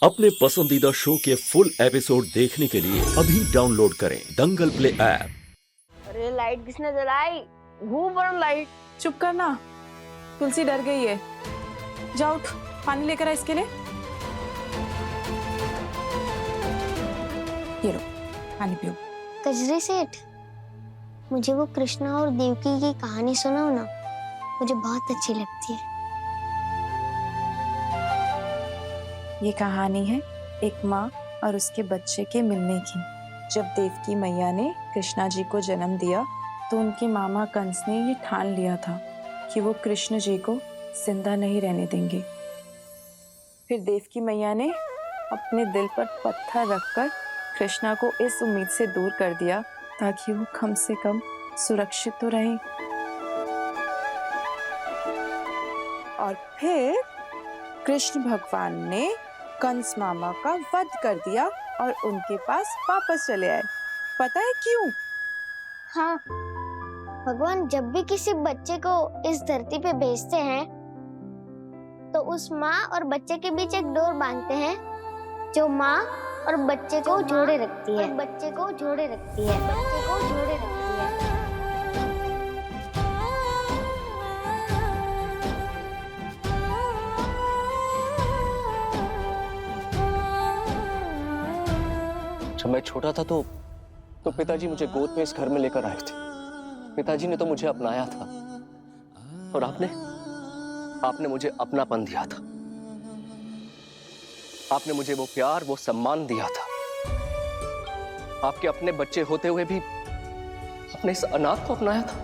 अपने पसंदीदा शो के फुल एपिसोड देखने के लिए अभी डाउनलोड करें दंगल प्ले ऐप। अरे लाइट किसने जलाई? घूम पर लाइट। चुप करना, तुलसी डर गई है। जाओ उठ, पानी लेकर आ इसके लिए। ये लो पानी पियो। कजरी सेठ, मुझे वो कृष्णा और देवकी की कहानी सुनाओ ना, मुझे बहुत अच्छी लगती है। ये कहानी है एक माँ और उसके बच्चे के मिलने की। जब देवकी मैया ने कृष्णा जी को जन्म दिया तो उनके मामा कंस ने ये ठान लिया था कि वो कृष्ण जी को जिंदा नहीं रहने देंगे। फिर देवकी मैया ने अपने दिल पर पत्थर रखकर कृष्णा को इस उम्मीद से दूर कर दिया ताकि वो कम से कम सुरक्षित तो रहे। और फिर कृष्ण भगवान ने कंस मामा का वध कर दिया और उनके पास वापस चले आए। पता है क्यों? हाँ, भगवान जब भी किसी बच्चे को इस धरती पे भेजते हैं तो उस माँ और बच्चे के बीच एक डोर बांधते हैं जो माँ और बच्चे को जोड़े रखती है। बच्चे को जोड़े रखती है। बच्चे को जोड़े रखती है। जब मैं छोटा था तो पिताजी मुझे गोद में इस घर में लेकर आए थे। पिताजी ने तो मुझे अपनाया था और आपने मुझे अपनापन दिया था। आपने मुझे वो प्यार, वो सम्मान दिया था। आपके अपने बच्चे होते हुए भी आपने इस अनाथ को अपनाया था।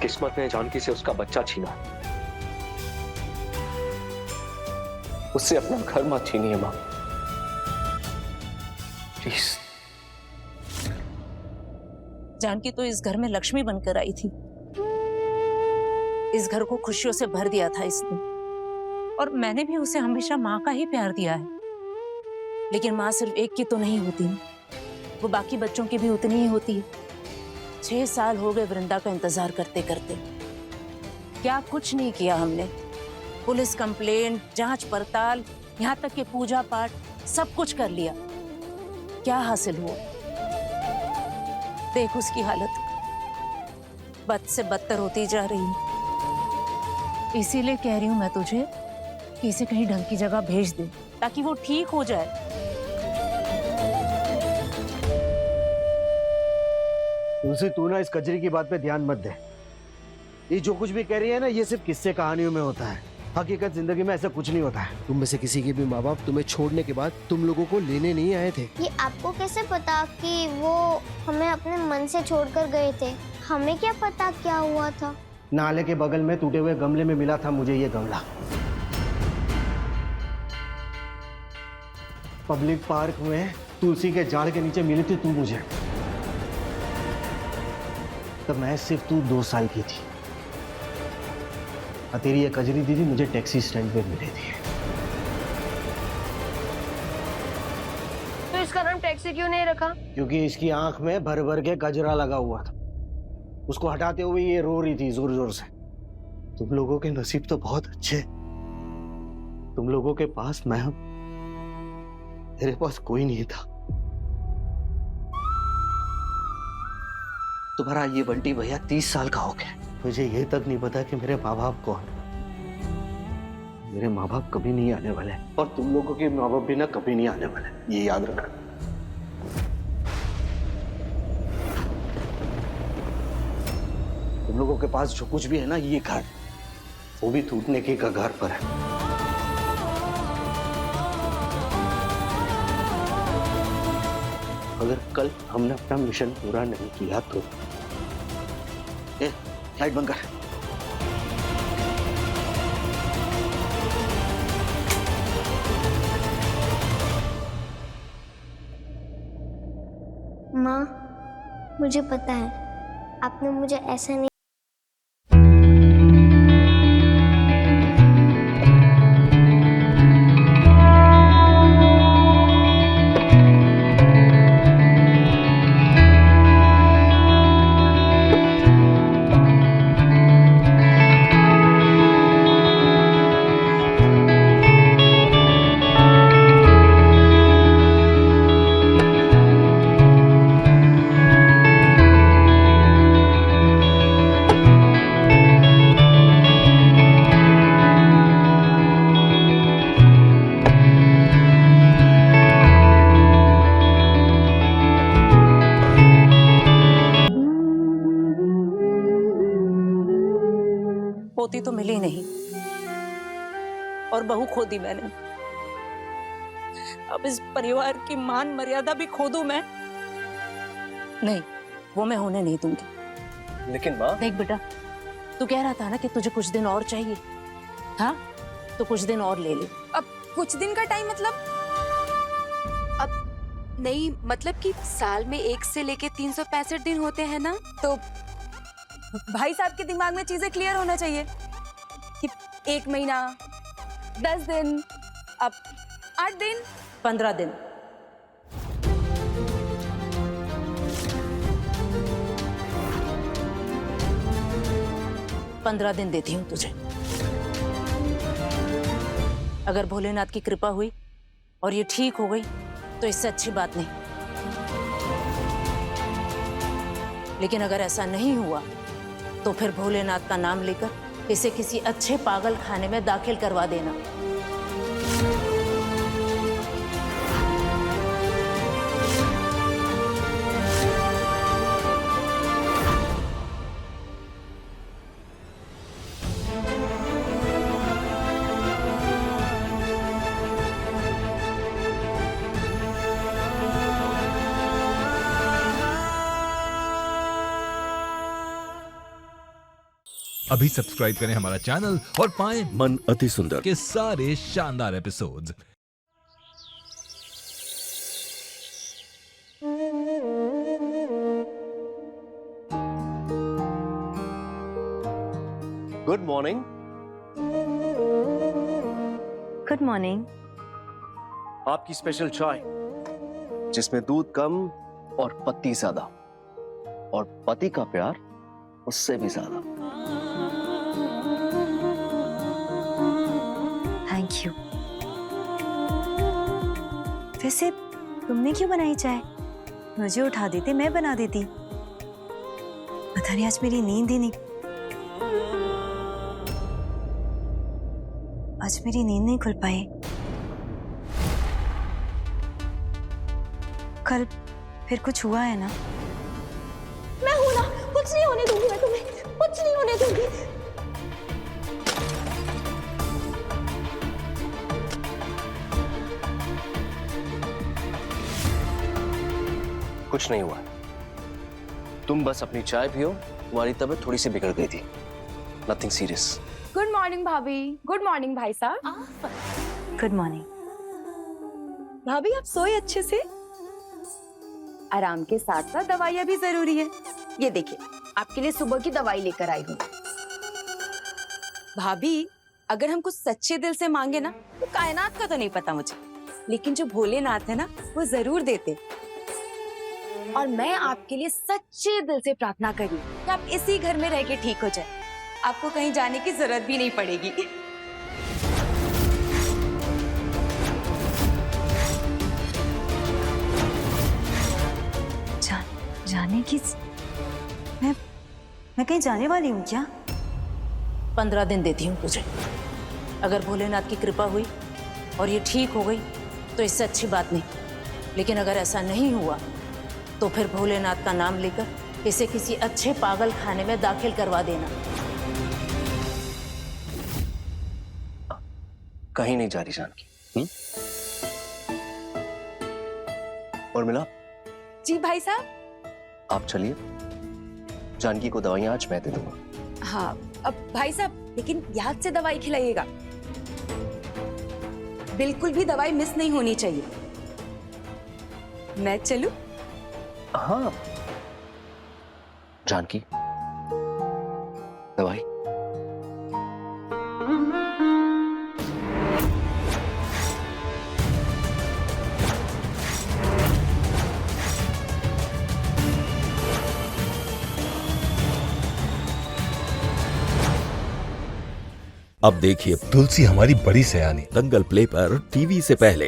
किस्मत ने जानकी से उसका बच्चा छीना। उससे अपना घर मत छीनिए मां, प्लीज। जानकी तो इस घर में लक्ष्मी बनकर आई थी। इस घर को खुशियों से भर दिया था इसने, और मैंने भी उसे हमेशा माँ का ही प्यार दिया है। लेकिन माँ सिर्फ एक की तो नहीं होती, वो बाकी बच्चों की भी उतनी ही होती है। 6 साल हो गए वृंदा का इंतजार करते करते। क्या कुछ नहीं किया हमने। पुलिस कंप्लेंट, जांच पड़ताल, यहाँ तक कि पूजा पाठ, सब कुछ कर लिया। क्या हासिल हुआ? देख उसकी हालत बद से बदतर होती जा रही है। इसीलिए कह रही हूं मैं तुझे कि इसे कहीं ढंग की जगह भेज दे ताकि वो ठीक हो जाए। तुलसी, तू ना इस कजरी की बात पे ध्यान मत दे। ये जो कुछ भी कह रही है ना, ये सिर्फ किस्से कहानियों में होता है। हकीकत जिंदगी में ऐसा कुछ नहीं होता है। तुम में से किसी के भी माँ बाप तुम्हें छोड़ने के बाद तुम लोगों को लेने नहीं आए थे। ये आपको कैसे पता कि वो हमें अपने मन से छोड़कर गए थे? हमें क्या पता क्या हुआ था? नाले के बगल में टूटे हुए गमले में मिला था मुझे ये गमला। पब्लिक पार्क में तुलसी के झाड़ के नीचे मिली थी तू मुझे। तब मैं सिर्फ तू 2 साल की थी और तेरी ये कजरी दीदी मुझे टैक्सी स्टैंड पे मिली थी। तो इसका नाम टैक्सी क्यों नहीं रखा? क्योंकि इसकी आंख में भर भर के गजरा लगा हुआ था। उसको हटाते हुए ये रो रही थी जोर जोर से। तुम लोगों के नसीब तो बहुत अच्छे। तुम लोगों के पास मैं हूं, मेरे पास कोई नहीं था। तुम्हारा ये बंटी भैया 30 साल का हो गया। मुझे ये तक नहीं पता कि मेरे माँ बाप कौन। मेरे माँ बाप कभी नहीं आने वाले और तुम लोगों के माँ बाप भी ना कभी नहीं आने वाले, ये याद रखना। तुम लोगों के पास जो कुछ भी है ना, ये घर, वो भी टूटने के कगार पर है। अगर कल हमने अपना मिशन पूरा नहीं किया तो लाइट बंद कर। माँ, मुझे पता है आपने मुझे ऐसा नहीं पोती तो मिली नहीं और बहू खो दी मैंने। अब इस परिवार की मान मर्यादा भी खो दूं मैं? नहीं, वो मैं होने नहीं दूंगी। लेकिन माँ, देख बेटा, तू कह रहा था ना कि तुझे कुछ दिन और चाहिए, हाँ? तो कुछ दिन और ले ले। अब कुछ दिन का टाइम मतलब? अब नहीं, मतलब कि साल में 1 से लेके 365 दिन होते हैं ना, तो भाई साहब के दिमाग में चीजें क्लियर होना चाहिए कि 1 महीना, 10 दिन, अब 8 दिन, 15 दिन। पंद्रह दिन देती हूँ तुझे। अगर भोलेनाथ की कृपा हुई और ये ठीक हो गई तो इससे अच्छी बात नहीं, लेकिन अगर ऐसा नहीं हुआ तो फिर भोलेनाथ का नाम लेकर इसे किसी अच्छे पागल खाने में दाखिल करवा देना। अभी सब्सक्राइब करें हमारा चैनल और पाएं मन अति सुंदर के सारे शानदार episodes. Good morning. Good morning. आपकी स्पेशल चाय जिसमें दूध कम और पत्ती ज्यादा, और पति का प्यार उससे भी ज्यादा। Thank you. वैसे तुमने क्यों बनाई चाय? मुझे उठा देते, मैं बना देती। पता नहीं आज मेरी नींद ही नहीं, आज मेरी नींद नहीं खुल पाई। कल फिर कुछ हुआ है ना? मैं हूं ना, कुछ नहीं होने दूंगी, मैं तुम्हें कुछ नहीं होने दूंगी। कुछ नहीं हुआ, तुम बस अपनी चाय पियो। तुम्हारी तबीयत थोड़ी सी बिगड़ गई थी, नथिंग सीरियस। गुड मॉर्निंग भाभी। गुड मॉर्निंग भाई साहब। Good morning. भाभी आप सोए अच्छे से? आराम के साथ साथ दवाइयाँ भी जरूरी है। ये देखिए, आपके लिए सुबह की दवाई लेकर आई हूँ। भाभी, अगर हम कुछ सच्चे दिल से मांगे ना, तो कायनात का तो नहीं पता मुझे, लेकिन जो भोलेनाथ है ना, वो जरूर देते। और मैं आपके लिए सच्चे दिल से प्रार्थना कर रही हूँ कि आप इसी घर में रह के ठीक हो जाए, आपको कहीं जाने की जरूरत भी नहीं पड़ेगी। जाने की? मैं कहीं जाने वाली हूँ क्या? 15 दिन देती हूँ तुझे। अगर भोलेनाथ की कृपा हुई और ये ठीक हो गई तो इससे अच्छी बात नहीं, लेकिन अगर ऐसा नहीं हुआ तो फिर भोलेनाथ का नाम लेकर इसे किसी अच्छे पागल खाने में दाखिल करवा देना। कहीं नहीं जा रही जानकी। उर्मिला, जी भाई साहब। आप चलिए, जानकी को दवाइयां आज मैं दे दूंगा। हाँ, अब भाई साहब, लेकिन याद से दवाई खिलाइएगा, बिल्कुल भी दवाई मिस नहीं होनी चाहिए। मैं चलूं? हाँ जानकी, दवाई। अब देखिए तुलसी हमारी बड़ी सयानी। दंगल प्ले पर टीवी से पहले।